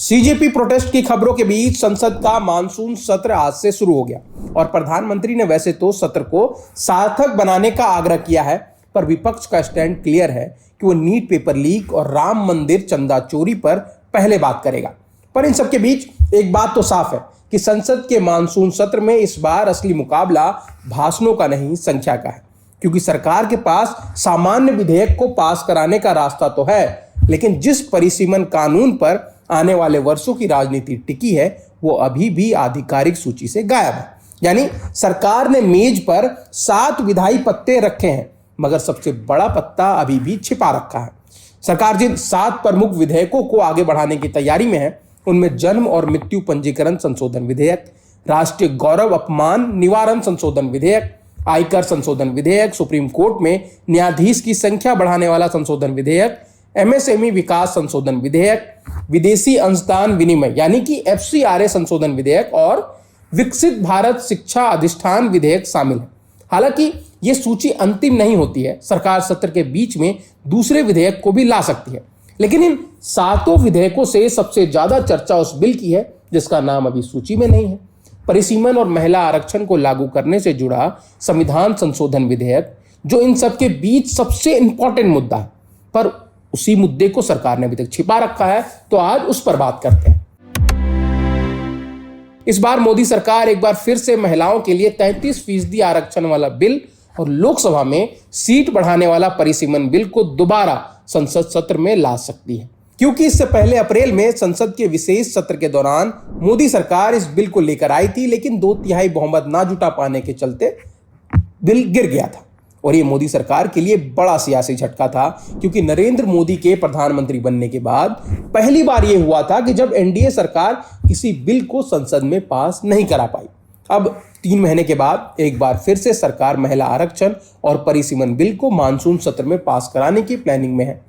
CJP protest की खबरों के बीच संसद का मानसून सत्र आज से शुरू हो गया और प्रधानमंत्री ने वैसे तो सत्र को सार्थक बनाने का आग्रह किया है, पर विपक्ष का स्टैंड क्लियर है कि वो नीट पेपर लीक और राम मंदिर चंदा चोरी पर पहले बात करेगा। पर इन सबके बीच एक बात तो साफ है कि संसद के मानसून सत्र में इस बार असली मुकाबला भाषणों का नहीं, संख्या का है। क्योंकि सरकार के पास सामान्य विधेयक को पास कराने का रास्ता तो है, लेकिन जिस परिसीमन कानून पर आने वाले वर्षों की राजनीति टिकी है वो अभी भी आधिकारिक सूची से गायब है। यानी सरकार ने मेज पर 7 विधायी पत्ते रखे हैं, मगर सबसे बड़ा पत्ता अभी भी छिपा रखा है। सरकार जिन 7 प्रमुख विधेयकों को आगे बढ़ाने की तैयारी में है, उनमें जन्म और मृत्यु पंजीकरण संशोधन विधेयक, राष्ट्रीय गौरव अपमान निवारण संशोधन विधेयक, आयकर संशोधन विधेयक, सुप्रीम कोर्ट में न्यायाधीश की संख्या बढ़ाने वाला संशोधन विधेयक, एमएसएमई विकास संशोधन विधेयक, विदेशी अंशदान विनिमय यानी कि एफसीआरए संशोधन विधेयक और विकसित भारत शिक्षा अधिष्ठान विधेयक शामिल है। हालांकि यह सूची अंतिम नहीं होती है, सरकार सत्र के बीच में दूसरे विधेयक को भी ला सकती है। लेकिन इन 7 विधेयकों से सबसे ज्यादा चर्चा उस बिल की है जिसका नाम अभी सूची में नहीं है, परिसीमन और महिला आरक्षण को लागू करने से जुड़ा संविधान संशोधन विधेयक, जो इन सबके बीच सबसे इंपॉर्टेंट मुद्दा है। पर उसी मुद्दे को सरकार ने अभी तक छिपा रखा है, तो आज उस पर बात करते हैं। इस बार मोदी सरकार एक बार फिर से महिलाओं के लिए 33% आरक्षण वाला बिल और लोकसभा में सीट बढ़ाने वाला परिसीमन बिल को दोबारा संसद सत्र में ला सकती है, क्योंकि इससे पहले अप्रैल में संसद के विशेष सत्र के दौरान मोदी सरकार इस बिल को लेकर आई थी, लेकिन 2/3 बहुमत ना जुटा पाने के चलते बिल गिर गया था। और ये मोदी सरकार के लिए बड़ा सियासी झटका था, क्योंकि नरेंद्र मोदी के प्रधानमंत्री बनने के बाद पहली बार ये हुआ था कि जब एनडीए सरकार किसी बिल को संसद में पास नहीं करा पाई। अब 3 महीने के बाद एक बार फिर से सरकार महिला आरक्षण और परिसीमन बिल को मानसून सत्र में पास कराने की प्लानिंग में है।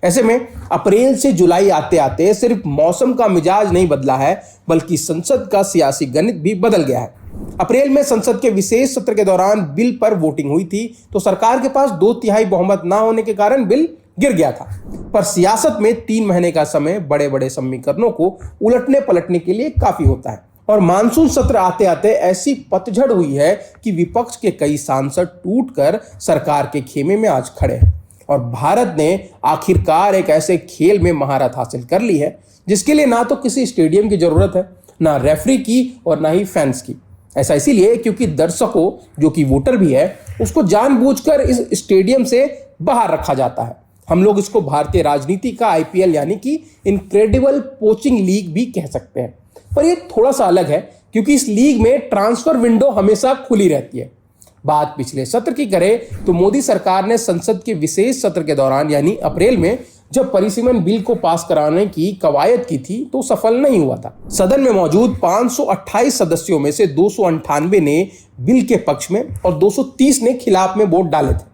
ऐसे में अप्रैल से जुलाई आते आते सिर्फ मौसम का मिजाज नहीं बदला है, बल्कि संसद का सियासी गणित भी बदल गया है। अप्रैल में संसद के विशेष सत्र के दौरान बिल पर वोटिंग हुई थी, तो सरकार के पास 2/3 बहुमत ना होने के कारण बिल गिर गया था। पर सियासत में 3 महीने का समय बड़े बड़े समीकरणों को उलटने पलटने के लिए काफी होता है। और मानसून सत्र आते आते ऐसी पतझड़ हुई है कि विपक्ष के कई सांसद टूटकर सरकार के खेमे में आज खड़े हैं। और भारत ने आखिरकार एक ऐसे खेल में महारत हासिल कर ली है जिसके लिए ना तो किसी स्टेडियम की जरूरत है, ना रेफरी की और ना ही फैंस की। ऐसा इसीलिए क्योंकि दर्शकों, जो कि वोटर भी है, उसको जानबूझकर इस स्टेडियम से बाहर रखा जाता है। हम लोग इसको भारतीय राजनीति का आईपीएल यानी कि इनक्रेडिबल पोचिंग लीग भी कह सकते हैं। पर यह थोड़ा सा अलग है, क्योंकि इस लीग में ट्रांसफर विंडो हमेशा खुली रहती है। बात पिछले सत्र की करें तो मोदी सरकार ने संसद के विशेष सत्र के दौरान यानी अप्रैल में जब परिसीमन बिल को पास कराने की कवायद की थी तो सफल नहीं हुआ था। सदन में मौजूद 528 सदस्यों में से 298 ने बिल के पक्ष में और 230 ने खिलाफ में वोट डाले थे।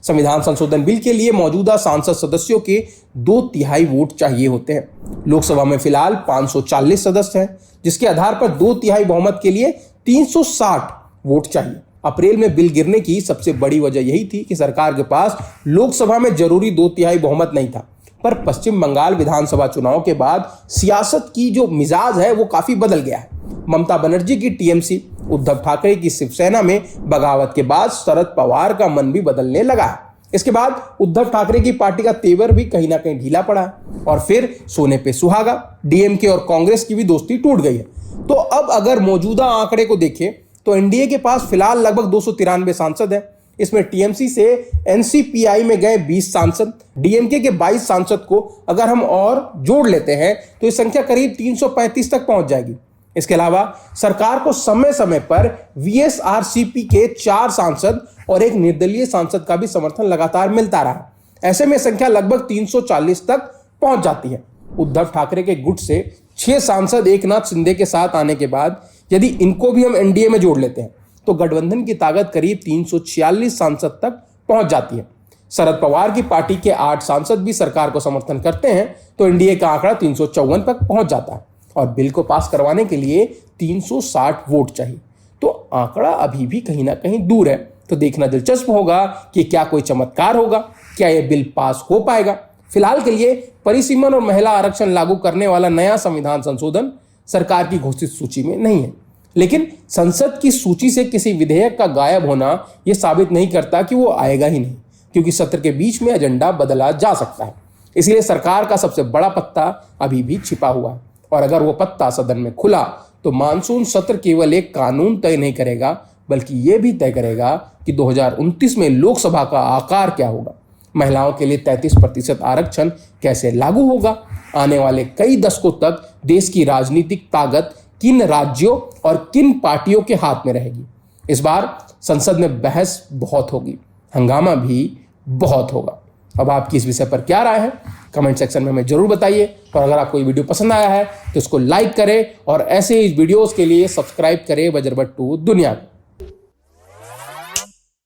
संविधान संशोधन बिल के लिए मौजूदा सांसद सदस्यों के 2/3 वोट चाहिए होते हैं। लोकसभा में फिलहाल 540 सदस्य हैं, जिसके आधार पर 2/3 बहुमत के लिए 360 वोट चाहिए। अप्रैल में बिल गिरने की सबसे बड़ी वजह यही थी कि सरकार के पास लोकसभा में जरूरी 2/3 बहुमत नहीं था। पर पश्चिम बंगाल विधानसभा चुनाव के बाद सियासत की जो मिजाज है वो काफी बदल गया है। ममता बनर्जी की टीएमसी, उद्धव ठाकरे की शिवसेना में बगावत के बाद शरद पवार का मन भी बदलने लगा है। इसके बाद उद्धव ठाकरे की पार्टी का तेवर भी कहीं ना कहीं ढीला पड़ा है और फिर सोने पे सुहागा, डीएमके और कांग्रेस की भी दोस्ती टूट गई है। तो अब अगर मौजूदा आंकड़े को देखें तो एनडीए के पास फिलहाल लगभग 293 सांसद हैं। इसमें टीएमसी से एनसीपीआई में गए 20 सांसद, डीएमके के 22 सांसद को अगर हम और जोड़ लेते हैं तो ये संख्या करीब 335 तक पहुंच जाएगी। इसके अलावा सरकार को समय समय पर वीएसआरसीपी के 4 सांसद और एक निर्दलीय सांसद का भी समर्थन लगातार मिलता रहा। ऐसे में संख्या लगभग 340 तक पहुंच जाती है। उद्धव ठाकरे के गुट से 6 सांसद एकनाथ शिंदे के साथ आने के बाद यदि इनको भी हम एनडीए में जोड़ लेते हैं तो गठबंधन की ताकत करीब 346 सांसद तक पहुंच जाती है। शरद पवार की पार्टी के 8 सांसद भी सरकार को समर्थन करते हैं तो एनडीए का आंकड़ा 354 तक पहुंच जाता है और बिल को पास करवाने के लिए 360 वोट चाहिए। तो आंकड़ा अभी भी कहीं ना कहीं दूर है। तो देखना दिलचस्प होगा कि क्या कोई चमत्कार होगा, क्या यह बिल पास हो पाएगा। फिलहाल के लिए परिसीमन और महिला आरक्षण लागू करने वाला नया संविधान संशोधन सरकार की घोषित सूची में नहीं है, लेकिन संसद की सूची से किसी विधेयक का गायब होना यह साबित नहीं करता कि वो आएगा ही नहीं, क्योंकि सत्र के बीच में एजेंडा बदला जा सकता है। इसलिए सरकार का सबसे बड़ा पत्ता अभी भी छिपा हुआ है, और अगर वो पत्ता सदन में खुला तो मानसून सत्र केवल एक कानून तय नहीं करेगा, बल्कि ये भी तय करेगा कि 2029 में लोकसभा का आकार क्या होगा, महिलाओं के लिए 33% आरक्षण कैसे लागू होगा, आने वाले कई दशकों तक देश की राजनीतिक ताकत किन राज्यों और किन पार्टियों के हाथ में रहेगी। इस बार संसद में बहस बहुत होगी, हंगामा भी बहुत होगा। अब आपकी इस विषय पर क्या राय है, कमेंट सेक्शन में हमें जरूर बताइए। और अगर आपको ये वीडियो पसंद आया है तो इसको लाइक करें और ऐसे ही वीडियोस के लिए सब्सक्राइब करें बजरबट्टू दुनिया को।